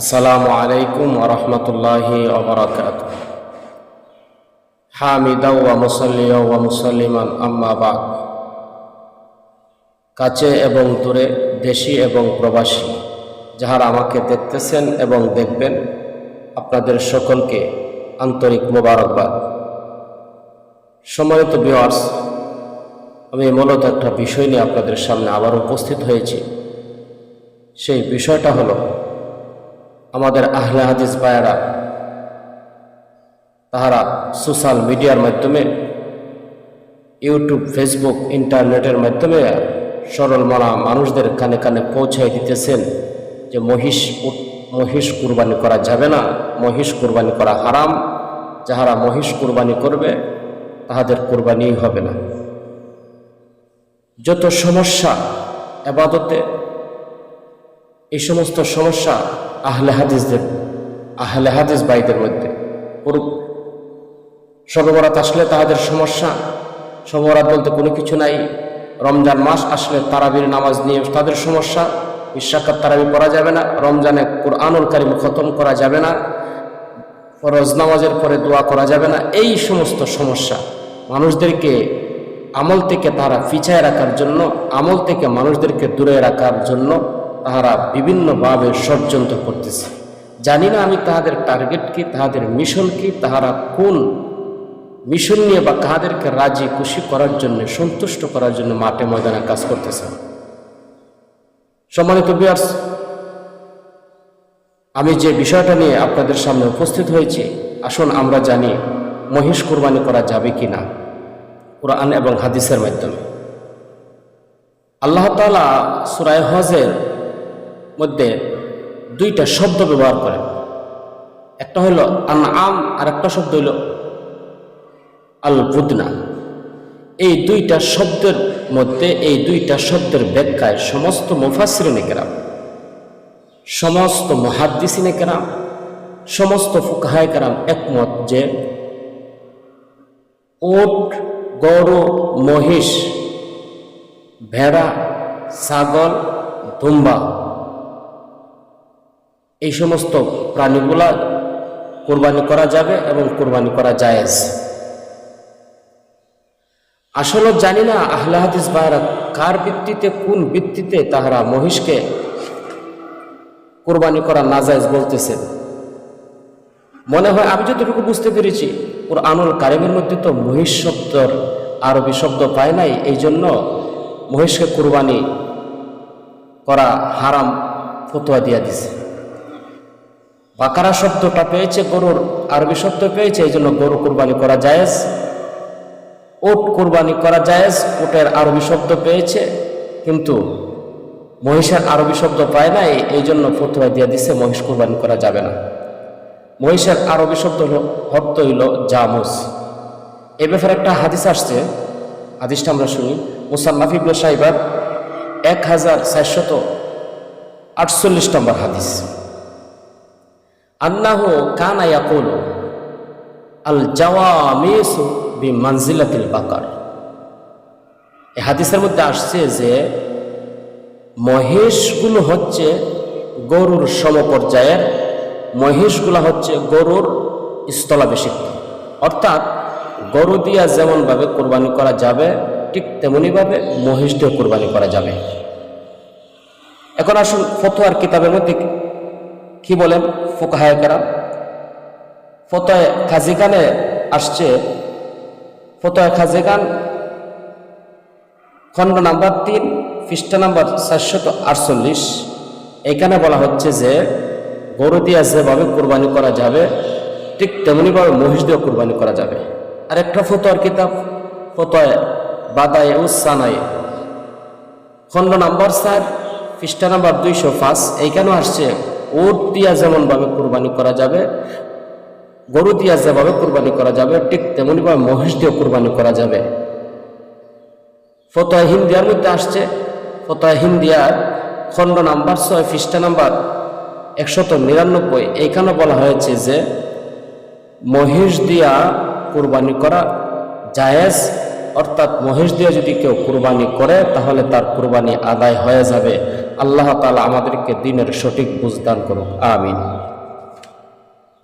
আসসালামু আলাইকুম ওয়া রাহমাতুল্লাহি ওয়া বারাকাতুহু। হামিদাও ওয়া মুসাল্লিয়াও ওয়া মুসাল্লিমান আম্মা বা'দ। কাছে এবং দূরে, দেশি এবং প্রবাসী যাহারা আমাকে দেখতেছেন এবং দেখবেন, আপনাদের সকলকে আন্তরিক মোবারকবাদ। সম্মানিত ভিউয়ার্স, আমি মূলত একটা বিষয় নিয়ে আপনাদের সামনে আবার উপস্থিত হয়েছি। সেই বিষয়টা হলো, আমাদের আহলে হাদিস ভাইয়েরা তাহারা সোশ্যাল মিডিয়ার মাধ্যমে, ইউটিউব, ফেসবুক, ইন্টারনেটের মাধ্যমে সরল মনা মানুষদের কানে কানে পৌঁছাই দিতেছেন যে মহিষ কুরবানি করা যাবে না, মহিষ কুরবানি করা হারাম, যাহারা মহিষ কুরবানি করবে তাহাদের কুরবানি হবে না। যত সমস্যা ইবাদতে, এই সমস্ত সমস্যা আহলে হাদিস ভাইদের মধ্যে শবে বরাত আসলে তাহাদের সমস্যা, শবে বরাত বলতে কোনো কিছু নাই। রমজান মাস আসলে তারাবির নামাজ নিয়ে তাদের সমস্যা, 20 রাকাত তারাবি পড়া যাবে না, রমজানে কুরআনুল কারীম খতম করা যাবে না, ফরজ নামাজের পরে দোয়া করা যাবে না। এই সমস্ত সমস্যা মানুষদেরকে আমল থেকে তারা পিছায় রাখার জন্য, আমল থেকে মানুষদেরকে দূরে রাখার জন্য তাহারা বিভিন্নভাবে ষড়যন্ত্র করতেছে। জানি না আমি তাহাদের টার্গেট কি, তাহাদের মিশন কি, তাহারা কোন মিশন নিয়ে বা কাহাদেরকে রাজি খুশি করার জন্য, সন্তুষ্ট করার জন্য মাঠে ময়দানে কাজ করতেছে। সম্মানিত ভিউয়ার্স, আমি যে বিষয়টা নিয়ে আপনাদের সামনে উপস্থিত হয়েছি, আসুন আমরা জানি মহিষ কুরবানি করা যাবে কি না কুরআন এবং হাদিসের মাধ্যমে। আল্লাহ তাআলা সূরা হজের মধ্যে দুইটা শব্দ ব্যবহার করেন, একটা হলো আনআম আর একটা শব্দ হলো আল বুদনা। এই দুইটা শব্দের মধ্যে, এই দুইটা শব্দের ব্যাখ্যায় সমস্ত মুফাসসিরিনে কেরাম, সমস্ত মুহাদ্দিসিনে কেরাম, সমস্ত ফুকাহায়ে কেরাম একমত যে উট, গরু, মহিষ, ভেড়া, ছাগল, দুম্বা, এই সমস্ত প্রাণীগুলা কুরবানি করা যাবে এবং কুরবানি করা জায়েজ। আসলে জানি না আহলে হাদিস ভাইরা কার ভিত্তিতে, কোন ভিত্তিতে তাহারা মহিষকে কুরবানি করা নাজায়েজ বলতেছে। মনে হয় আমি যতটুকু বুঝতে পেরেছি, কুরআনুল কারীমের মধ্যে তো মহিষ শব্দের আরবি শব্দ পায় নাই, এই জন্য মহিষকে কুরবানি করা হারাম ফতোয়া দিয়া দিছে। বাকারা শব্দটা পেয়েছে, গরুর আরবি শব্দ পেয়েছে, এই জন্য গরু কুরবানি করা জায়েজ। উট কুরবানি করা জায়েজ, উটের আরবি শব্দ পেয়েছে, কিন্তু মহিষের আরবি শব্দ পায় না, এই জন্য ফতোয়া দিয়ে দিছে মহিষ কুরবানি করা যাবে না। মহিষের আরবি শব্দ অর্থ হইল জামুস। এ ব্যাপারে একটা হাদিস আসছে, হাদিসটা আমরা শুনি। মুসান্নাফ ইবনে শাইবার 1448 নম্বর হাদিস। আন্নাহু কানা ইয়াকুলু আল জাওয়ামিসু বিমানজিলাতিল বাকার। এই হাদিসের মধ্যে আসছে যে মহিষগুলো হচ্ছে গরুর সমপর্যায়ের, মহিষগুলো হচ্ছে গরুর স্থলাভিষিক্ত। অর্থাৎ গরু দিয়া যেমনভাবে কোরবানি করা যাবে, ঠিক তেমনিভাবে মহিষ দিয়ে কোরবানি করা যাবে। এখন আসুন ফতোয়ার কিতাবের মধ্যে কি বলেন ফুকাহায়ে কেরাম। ফতোয়া খাজিগানে আসছে, ফতোয়া খাজিগান খণ্ড নাম্বার 3, পৃষ্ঠা নাম্বার 448। এখানে বলা হচ্ছে যে গরু দিয়ে যেভাবে কোরবানি করা যাবে, ঠিক তেমনিভাবে মহিষ দিয়ে কোরবানি করা যাবে। আর একটা ফতোয়ার কিতাব ফতোয়া বাদায়ে উস-সানাই খণ্ড নাম্বার 4, পৃষ্ঠা নাম্বার 205। এইখানেও আসছে উট দিয়া যেমনভাবে কোরবানি করা যাবে, গরু দিয়া যেভাবে কোরবানি করা যাবে, ঠিক তেমনিভাবে মহিষ দিয়ে কোরবানি করা যাবে। ফতোয়া হিন্দিয়ার মধ্যে আসছে, ফতোয়া হিন্দিয়ার খণ্ড নাম্বার 6, পৃষ্ঠা নাম্বার 199। এইখানে বলা হয়েছে যে মহিষ দিয়া কুরবানি করা জায়েজ, অর্থাৎ মহিষ দিয়ে যদি কেউ কুরবানি করে তাহলে তার কুরবানি আদায় হয়ে যাবে। আল্লাহ তাআলা আমাদেরকে দ্বীনের সঠিক বুঝদান করুক। আমিন।